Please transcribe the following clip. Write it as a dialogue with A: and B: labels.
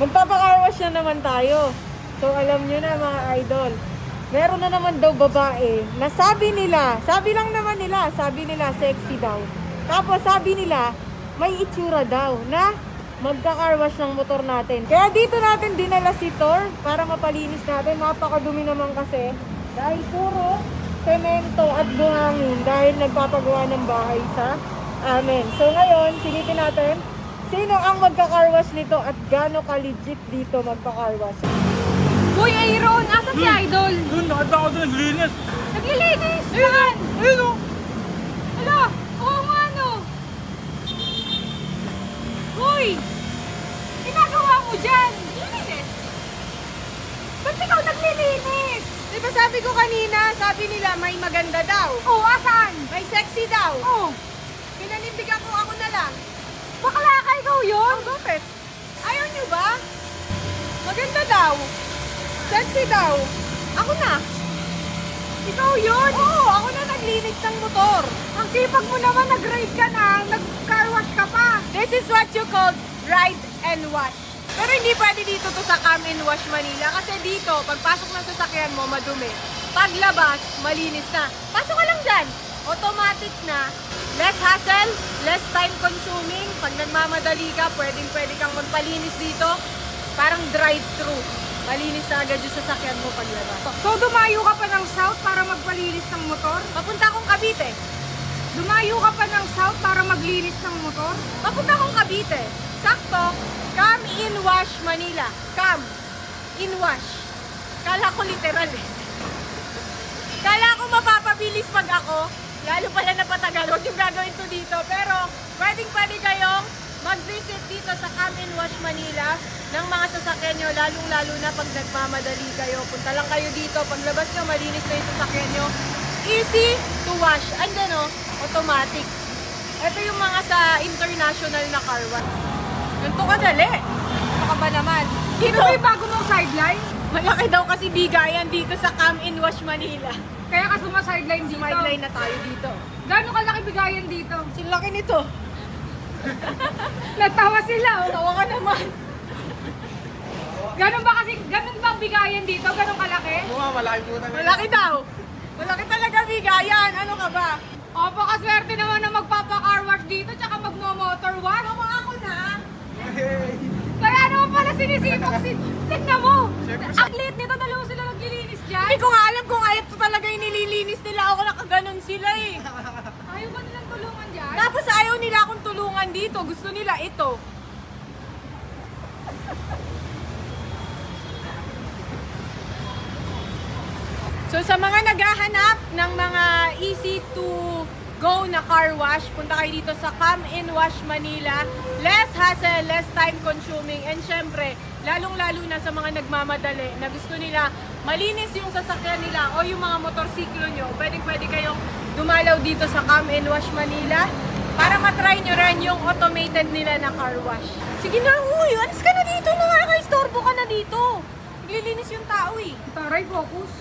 A: Magpapa-car wash na naman tayo. So alam nyo na mga idol, meron na naman daw babae na sabi nila sexy daw. Tapos sabi nila, may itsura daw na magka-car wash ng motor natin. Kaya dito natin dinala si Thor para mapalinis natin. Napakadumi naman kasi dahil puro semento at buhangin dahil nagpapagawa ng bahay sa amin. So ngayon, silipin natin sino ang magka-car wash nito at gaano ka-legit dito magpa-car wash.
B: Uy, Aaron! Asan si Idol?
C: Doon, nakita ko doon, linis.
B: Naglilinis! Saan?
C: Ayun o.
B: Hala! Oo nga no! Uy! Ginagawa mo dyan! Lilinis! Ba't ikaw naglilinis?
A: Diba sabi ko kanina, sabi nila may maganda daw.
B: Oo, asan?
A: May sexy daw.
B: Oo!
A: Pinanindigan ko ako na lang.
B: Bakla ka ikaw yun?
A: Oh, bakit? Ayaw nyo ba? Maganda daw. Sexy daw. Ako na.
B: Ikaw yun?
A: Oo, ako na naglinis ng motor.
B: Ang sipag mo naman, nag-ride ka na, nag-car wash ka pa.
A: This is what you call ride and wash. Pero hindi pwede dito to sa Come and Wash Manila kasi dito, pagpasok ng sasakyan mo, madumi. Paglabas, malinis na. Pasok ka lang dyan. Automatic na. Less hassle, less time consuming. Pag nagmamadali ka, pwede kang magpalinis dito. Parang drive-thru. Malinis na agad yung sasakyan mo paglabas.
B: So, dumayo ka pa ng south para magpalinis ng motor?
A: Papunta akong Cavite.
B: Dumayo ka pa ng south para maglinis ng motor?
A: Papunta akong Cavite. Sakto, Come in Wash Manila. Come in Wash. Kala ko literal eh. Kala ko mapapabilis pag ako. Lalo pala na patagal. Huwag yung gagawin to dito. Pero pwede kayong mag-visit dito sa Come in Wash Manila ng mga sasakyan nyo. Lalong-lalo na pag nagmamadali kayo. Punta lang kayo dito. Paglabas nyo, malinis na yung sasakyan nyo. Easy to wash. And then automatic. Ito yung mga sa international na car wash. Ganito kadali. Baka ba naman?
B: Dito may bago mong sideline?
A: Malaki daw kasi bigayan dito sa Come in Wash Manila.
B: Kaya ka sumasideline dito?
A: Sideline na tayo dito.
B: Gano'ng kalaki bigayan dito?
A: Silaki nito.
B: Natawa sila oh.
A: Tawa ka naman.
B: Ganon ba ang bigayan dito? Ganon kalaki?
C: Oo nga, malaki po na.
A: Malaki daw. Malaki talaga bigayan. Ano ka ba?
B: O, pakaswerte naman na magpapa-car wash dito tsaka magmo-motor wash.
A: Ako na.
B: Kaya naman pala sinisipag tignan mo! Ang liit nito, dalawa sila naglilinis dyan.
A: Hindi ko nga alam kung ayaw talaga yung nililinis nila. Ako nakaganon sila eh.
B: Ayaw ba nilang tulungan dyan?
A: Tapos ayaw nila akong tulungan dito. Gusto nila ito. So sa mga naghahanap ng mga easy to go na car wash, punta kayo dito sa Come in Wash Manila. Less hassle, less time consuming, and syempre, lalong-lalo na sa mga nagmamadali na gusto nila malinis yung sasakyan nila o yung mga motorsiklo nyo, pwede kayong dumalaw dito sa Come in Wash Manila para matry nyo rin yung automated nila na car wash. Sige na, uy, alis ka na dito, nakaka-istorbo ka na dito. Naglilinis yung tao eh.
B: Taray, focus.